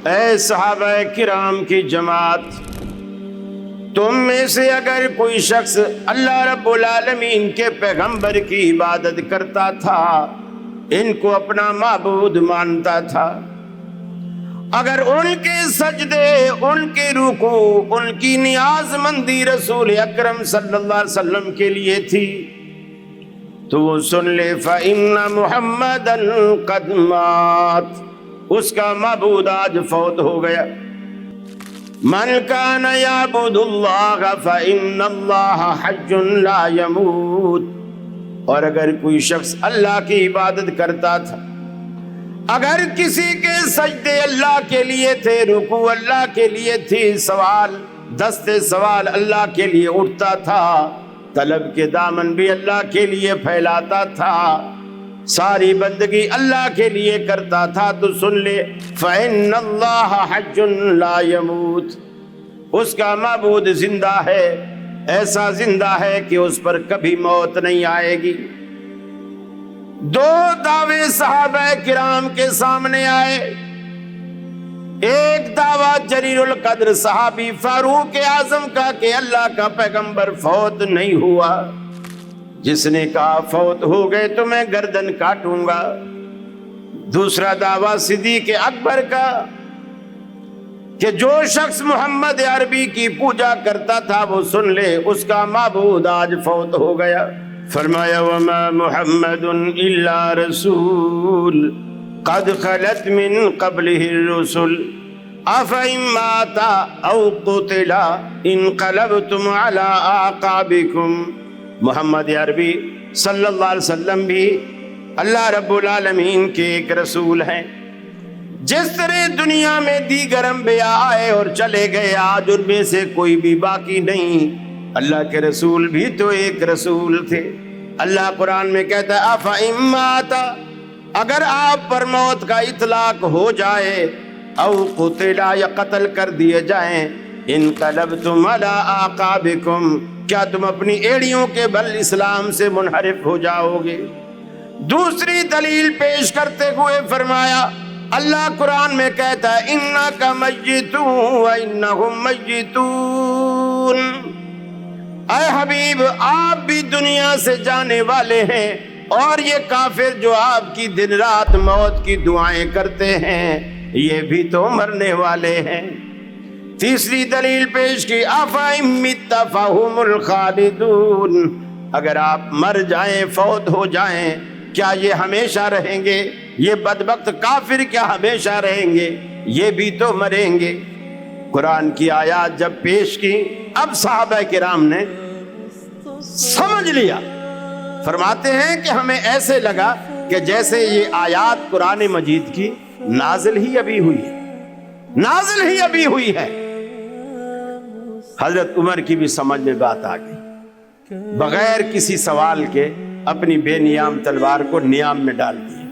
اے صحابہ کرام کی جماعت، تم میں سے اگر کوئی شخص اللہ رب العالمین کے پیغمبر کی عبادت کرتا تھا، ان کو اپنا معبود مانتا تھا، اگر ان کے سجدے، ان کے رکوع، ان کی نیاز مندی رسول اکرم صلی اللہ علیہ وسلم کے لیے تھی، تو وہ سن لے فَإِنَّ مُحَمَّدًا قَدْ مَاتَ، اس کا معبود آج فوت ہو گیا۔ مَنْ كَانَ يَعْبُدُ اللَّهَ فَإِنَّ اللَّهَ حَيٌّ لَا يَمُوتُ، اور اگر کوئی شخص اللہ کی عبادت کرتا تھا، اگر کسی کے سجدے اللہ کے لیے تھے، رکوع اللہ کے لیے تھی، سوال، دست سوال اللہ کے لیے اٹھتا تھا، طلب کے دامن بھی اللہ کے لیے پھیلاتا تھا، ساری بندگی اللہ کے لیے کرتا تھا، تو سن لے فَإِنَّ اللَّهَ حَيٌّ لَا يَمُوتُ، اس کا معبود زندہ ہے، ایسا زندہ ہے کہ اس پر کبھی موت نہیں آئے گی۔ دو دعوے صحابہ کرام کے سامنے آئے، ایک دعویٰ جلیل القدر صحابی فاروق اعظم کا کہ اللہ کا پیغمبر فوت نہیں ہوا، جس نے کہا فوت ہو گئے تو میں گردن کاٹوں گا۔ دوسرا دعویٰ صدیق اکبر کا کہ جو شخص محمد عربی کی پوجا کرتا تھا وہ سن لے اس کا معبود آج فوت ہو گیا۔ فرمایا وَمَا مُحَمَّدٌ إِلَّا رَسُولٌ قَدْ خَلَتْ مِن قَبْلِهِ الرُّسُلُ أَفَإِن مَّاتَ أَوْ قُتِلَ انقلبتم عَلَىٰ أَعْقَابِكُمْ، محمد عربی صلی اللہ علیہ وسلم بھی اللہ رب العالمین کے ایک رسول ہیں۔ جس طرح دنیا میں دیگر انبیاء آئے اور چلے گئے، آج ان میں سے کوئی بھی باقی نہیں، اللہ کے رسول بھی تو ایک رسول تھے۔ اللہ قرآن میں کہتا ہے أَفَإِن مَّاتَ، اگر آپ پر موت کا اطلاق ہو جائے، او قتل، یا قتل کر دیے جائیں، انقلبتم علی اعقابکم، کیا تم اپنی ایڑیوں کے بل اسلام سے منحرف ہو جاؤ گے؟ دوسری دلیل پیش کرتے ہوئے فرمایا اللہ قرآن میں کہتا ہے انک میت وانہم میتون، اے حبیب آپ بھی دنیا سے جانے والے ہیں، اور یہ کافر جو آپ کی دن رات موت کی دعائیں کرتے ہیں یہ بھی تو مرنے والے ہیں۔ تیسری دلیل پیش کی افإن مت فهم الخالدون، اگر آپ مر جائیں، فوت ہو جائیں، کیا یہ ہمیشہ رہیں گے؟ یہ بدبخت کافر کیا ہمیشہ رہیں گے؟ یہ بھی تو مریں گے۔ قرآن کی آیات جب پیش کی، اب صحابہ کرام نے سمجھ لیا۔ فرماتے ہیں کہ ہمیں ایسے لگا کہ جیسے یہ آیات قرآن مجید کی نازل ہی ابھی ہوئی ہے، نازل ہی ابھی ہوئی ہے۔ حضرت عمر کی بھی سمجھ میں بات آ گئی، بغیر کسی سوال کے اپنی بے نیام تلوار کو نیام میں ڈال دی۔